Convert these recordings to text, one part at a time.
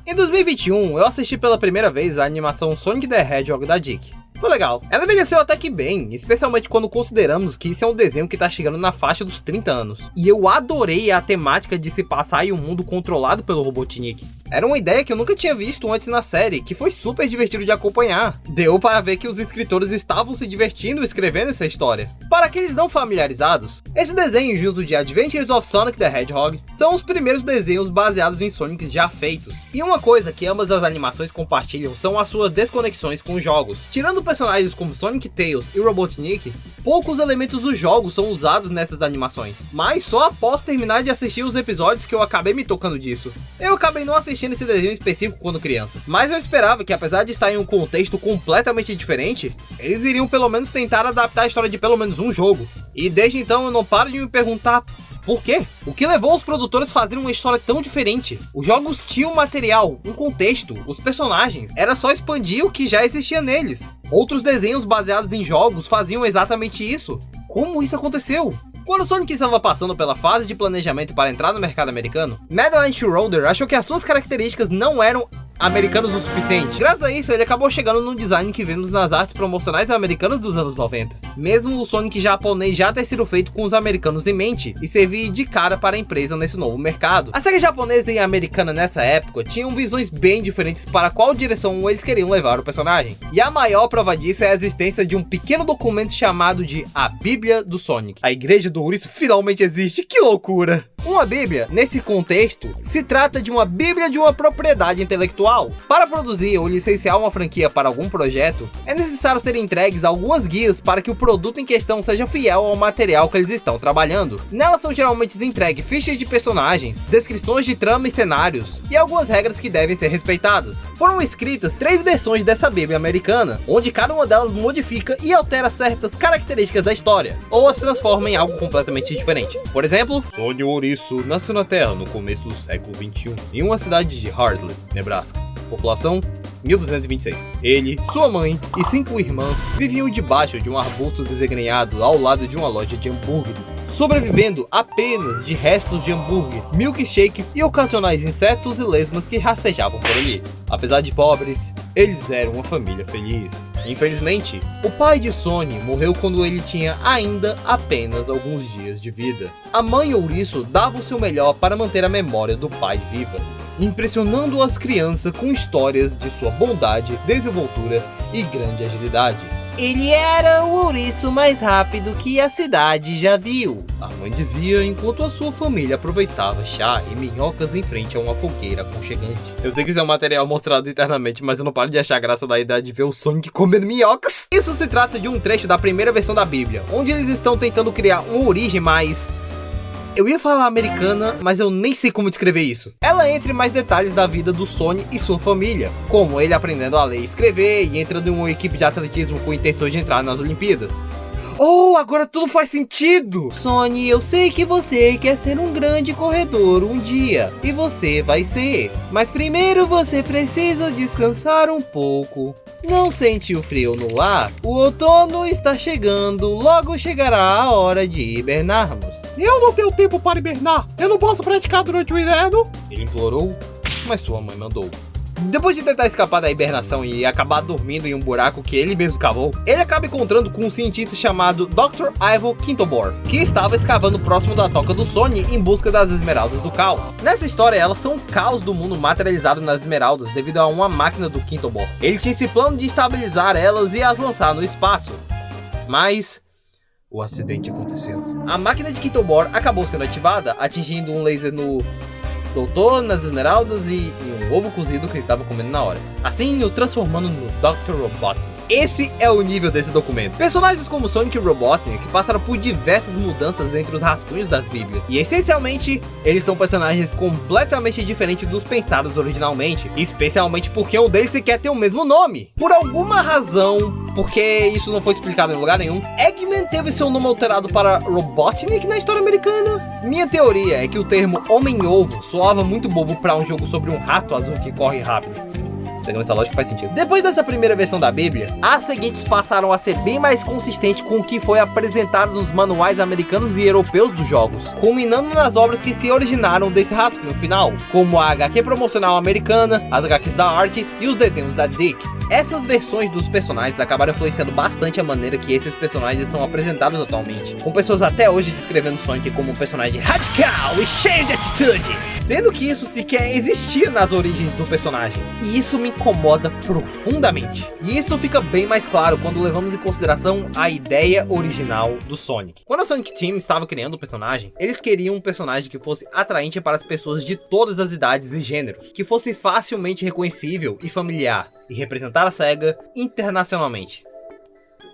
Em 2021, eu assisti pela primeira vez a animação Sonic the Hedgehog da DIC. Foi legal. Ela envelheceu até que bem, especialmente quando consideramos que isso é um desenho que tá chegando na faixa dos 30 anos. E eu adorei a temática de se passar em um mundo controlado pelo Robotnik. Era uma ideia que eu nunca tinha visto antes na série, que foi super divertido de acompanhar. Deu para ver que os escritores estavam se divertindo escrevendo essa história. Para aqueles não familiarizados, esse desenho junto de Adventures of Sonic the Hedgehog são os primeiros desenhos baseados em Sonic já feitos. E uma coisa que ambas as animações compartilham são as suas desconexões com os jogos. Tirando personagens como Sonic Tails e Robotnik, poucos elementos dos jogos são usados nessas animações. Mas só após terminar de assistir os episódios que eu acabei me tocando disso. Eu acabei não assistindo esse desenho específico quando criança, mas eu esperava que, apesar de estar em um contexto completamente diferente, eles iriam pelo menos tentar adaptar a história de pelo menos um jogo. E desde então eu não paro de me perguntar por quê? O que levou os produtores a fazerem uma história tão diferente? Os jogos tinham material, um contexto, os personagens, era só expandir o que já existia neles. Outros desenhos baseados em jogos faziam exatamente isso. Como isso aconteceu? Quando Sonic estava passando pela fase de planejamento para entrar no mercado americano, Madeline Schroeder achou que as suas características não eram americanos o suficiente. Graças a isso, ele acabou chegando no design que vemos nas artes promocionais americanas dos anos 90. Mesmo o Sonic japonês já ter sido feito com os americanos em mente e servir de cara para a empresa nesse novo mercado. A SEGA japonesa e americana nessa época tinham visões bem diferentes para qual direção eles queriam levar o personagem. E a maior prova disso é a existência de um pequeno documento chamado de A Bíblia do Sonic. A Igreja do Ouriço finalmente existe, que loucura! Uma Bíblia, nesse contexto, se trata de uma Bíblia de uma propriedade intelectual. Para produzir ou licenciar uma franquia para algum projeto, é necessário ser entregues algumas guias para que o produto em questão seja fiel ao material que eles estão trabalhando. Nelas são geralmente entregues fichas de personagens, descrições de trama e cenários, e algumas regras que devem ser respeitadas. Foram escritas 3 versões dessa Bíblia americana, onde cada uma delas modifica e altera certas características da história, ou as transforma em algo completamente diferente. Por exemplo, Sonic Ouriço nasceu na Terra no começo do século XXI, em uma cidade de Hartley, Nebraska. População 1226. Ele, sua mãe e 5 irmãs viviam debaixo de um arbusto desegrenhado ao lado de uma loja de hambúrgueres, sobrevivendo apenas de restos de hambúrguer, milkshakes e ocasionais insetos e lesmas que rastejavam por ali. Apesar de pobres, eles eram uma família feliz. Infelizmente, o pai de Sony morreu quando ele tinha ainda apenas alguns dias de vida. A mãe Ouriço dava o seu melhor para manter a memória do pai viva, impressionando as crianças com histórias de sua bondade, desenvoltura e grande agilidade. Ele era o ouriço mais rápido que a cidade já viu, a mãe dizia enquanto a sua família aproveitava chá e minhocas em frente a uma fogueira aconchegante. Eu sei que isso é um material mostrado internamente, mas eu não paro de achar graça da ideia de ver o Sonic comendo minhocas. Isso se trata de um trecho da primeira versão da Bíblia, onde eles estão tentando criar uma origem mais... Eu ia falar americana, mas eu nem sei como descrever isso. Ela entra em mais detalhes da vida do Sony e sua família, como ele aprendendo a ler e escrever e entrando em uma equipe de atletismo com intenções de entrar nas Olimpíadas. Oh, agora tudo faz sentido! Sony, eu sei que você quer ser um grande corredor um dia, e você vai ser. Mas primeiro você precisa descansar um pouco. Não sente o frio no ar? O outono está chegando, logo chegará a hora de hibernarmos. Eu não tenho tempo para hibernar. Eu não posso praticar durante o inverno. Ele implorou, mas sua mãe mandou. Depois de tentar escapar da hibernação e acabar dormindo em um buraco que ele mesmo cavou, ele acaba encontrando com um cientista chamado Dr. Ivo Quintobor, que estava escavando próximo da toca do Sony em busca das esmeraldas do caos. Nessa história, elas são o caos do mundo materializado nas esmeraldas devido a uma máquina do Quintobor. Ele tinha esse plano de estabilizar elas e as lançar no espaço, mas o acidente aconteceu. A máquina de Quintobor acabou sendo ativada, atingindo um laser no doutor, nas esmeraldas e um ovo cozido que ele estava comendo na hora, assim o transformando no Dr. Robotnik. Esse é o nível desse documento. Personagens como Sonic e Robotnik passaram por diversas mudanças entre os rascunhos das bíblias, e essencialmente, eles são personagens completamente diferentes dos pensados originalmente, especialmente porque um deles sequer tem o mesmo nome. Por alguma razão, porque isso não foi explicado em lugar nenhum, Eggman teve seu nome alterado para Robotnik na história americana. Minha teoria é que o termo Homem-Ovo soava muito bobo para um jogo sobre um rato azul que corre rápido. Segundo essa lógica faz sentido. Depois dessa primeira versão da Bíblia, as seguintes passaram a ser bem mais consistentes com o que foi apresentado nos manuais americanos e europeus dos jogos, culminando nas obras que se originaram desse rascunho final, como a HQ promocional americana, as HQs da Art e os desenhos da Dick. Essas versões dos personagens acabaram influenciando bastante a maneira que esses personagens são apresentados atualmente, com pessoas até hoje descrevendo Sonic como um personagem radical e cheio de atitude, sendo que isso sequer existia nas origens do personagem, e isso me incomoda profundamente. E isso fica bem mais claro quando levamos em consideração a ideia original do Sonic. Quando a Sonic Team estava criando o personagem, eles queriam um personagem que fosse atraente para as pessoas de todas as idades e gêneros, que fosse facilmente reconhecível e familiar, e representar a SEGA internacionalmente.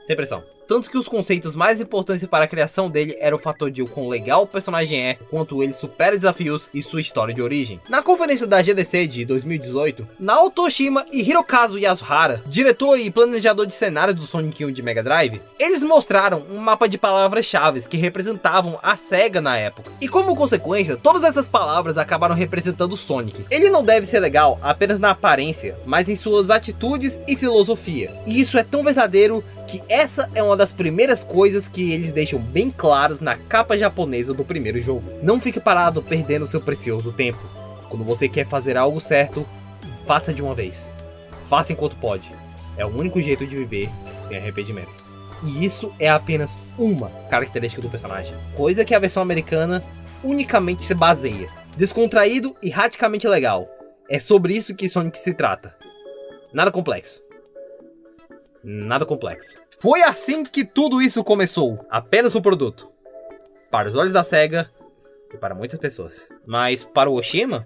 Sem pressão. Tanto que os conceitos mais importantes para a criação dele era o fator de o quão legal o personagem é, quanto ele supera desafios e sua história de origem. Na conferência da GDC de 2018, Naoto Oshima e Hirokazu Yasuhara, diretor e planejador de cenários do Sonic 1 de Mega Drive, eles mostraram um mapa de palavras-chave que representavam a SEGA na época. E como consequência, todas essas palavras acabaram representando o Sonic. Ele não deve ser legal apenas na aparência, mas em suas atitudes e filosofia. E isso é tão verdadeiro que essa é uma das primeiras coisas que eles deixam bem claros na capa japonesa do primeiro jogo. Não fique parado perdendo seu precioso tempo. Quando você quer fazer algo certo, faça de uma vez. Faça enquanto pode. É o único jeito de viver sem arrependimentos. E isso é apenas uma característica do personagem, coisa que a versão americana unicamente se baseia. Descontraído e radicalmente legal. É sobre isso que Sonic se trata. Nada complexo. Nada complexo. Foi assim que tudo isso começou. Apenas um produto. Para os olhos da SEGA e para muitas pessoas. Mas para o Oshima,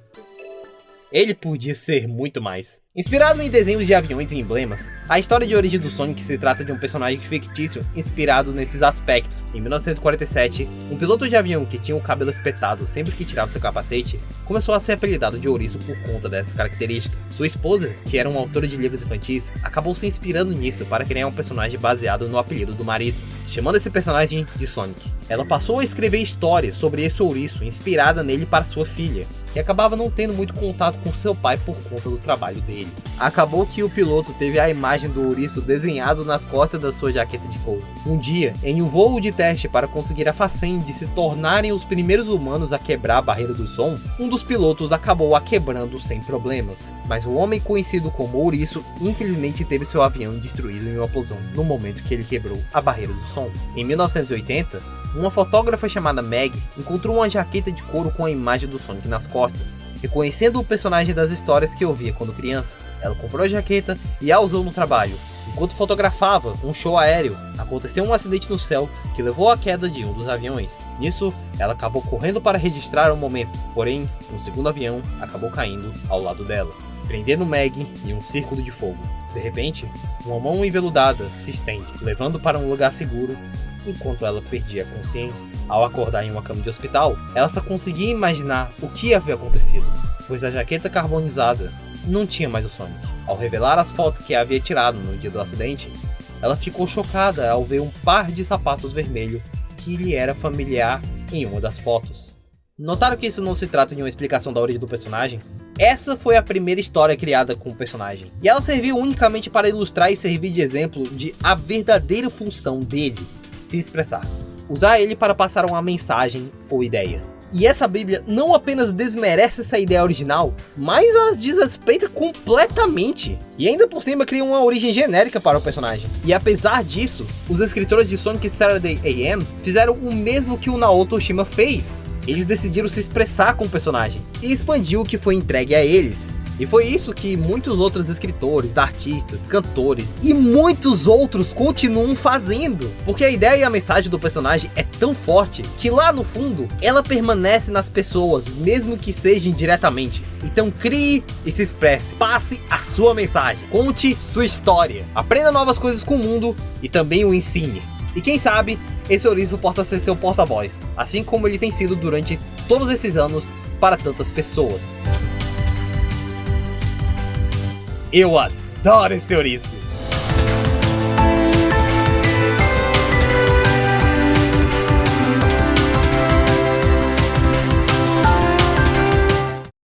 ele podia ser muito mais. Inspirado em desenhos de aviões e emblemas, a história de origem do Sonic se trata de um personagem fictício inspirado nesses aspectos. Em 1947, um piloto de avião que tinha o cabelo espetado sempre que tirava seu capacete, começou a ser apelidado de ouriço por conta dessa característica. Sua esposa, que era uma autora de livros infantis, acabou se inspirando nisso para criar um personagem baseado no apelido do marido, chamando esse personagem de Sonic. Ela passou a escrever histórias sobre esse ouriço inspirada nele para sua filha, que acabava não tendo muito contato com seu pai por conta do trabalho dele. Acabou que o piloto teve a imagem do ouriço desenhado nas costas da sua jaqueta de couro. Um dia, em um voo de teste para conseguir a façanha de se tornarem os primeiros humanos a quebrar a barreira do som, um dos pilotos acabou a quebrando sem problemas. Mas o homem conhecido como ouriço infelizmente teve seu avião destruído em uma explosão no momento que ele quebrou a barreira do som. Em 1980, uma fotógrafa chamada Meg encontrou uma jaqueta de couro com a imagem do Sonic nas costas. Reconhecendo o personagem das histórias que ouvia quando criança, ela comprou a jaqueta e a usou no trabalho. Enquanto fotografava um show aéreo, aconteceu um acidente no céu que levou à queda de um dos aviões. Nisso, ela acabou correndo para registrar o momento, porém, um segundo avião acabou caindo ao lado dela, prendendo Meg em um círculo de fogo. De repente, uma mão enveludada se estende, levando para um lugar seguro, enquanto ela perdia a consciência. Ao acordar em uma cama de hospital, ela só conseguia imaginar o que havia acontecido, pois a jaqueta carbonizada não tinha mais o Sonic. Ao revelar as fotos que havia tirado no dia do acidente, ela ficou chocada ao ver um par de sapatos vermelhos que lhe era familiar em uma das fotos. Notaram que isso não se trata de uma explicação da origem do personagem? Essa foi a primeira história criada com o personagem, e ela serviu unicamente para ilustrar e servir de exemplo de a verdadeira função dele, se expressar. Usar ele para passar uma mensagem ou ideia. E essa Bíblia não apenas desmerece essa ideia original, mas as desrespeita completamente. E ainda por cima cria uma origem genérica para o personagem. E apesar disso, os escritores de Sonic Saturday AM fizeram o mesmo que o Naoto Oshima fez. Eles decidiram se expressar com o personagem e expandir o que foi entregue a eles. E foi isso que muitos outros escritores, artistas, cantores e muitos outros continuam fazendo. Porque a ideia e a mensagem do personagem é tão forte que lá no fundo ela permanece nas pessoas, mesmo que seja indiretamente. Então crie e se expresse, passe a sua mensagem, conte sua história, aprenda novas coisas com o mundo e também o ensine. E quem sabe esse ouriço possa ser seu porta-voz, assim como ele tem sido durante todos esses anos para tantas pessoas. Eu adoro esse ouriço!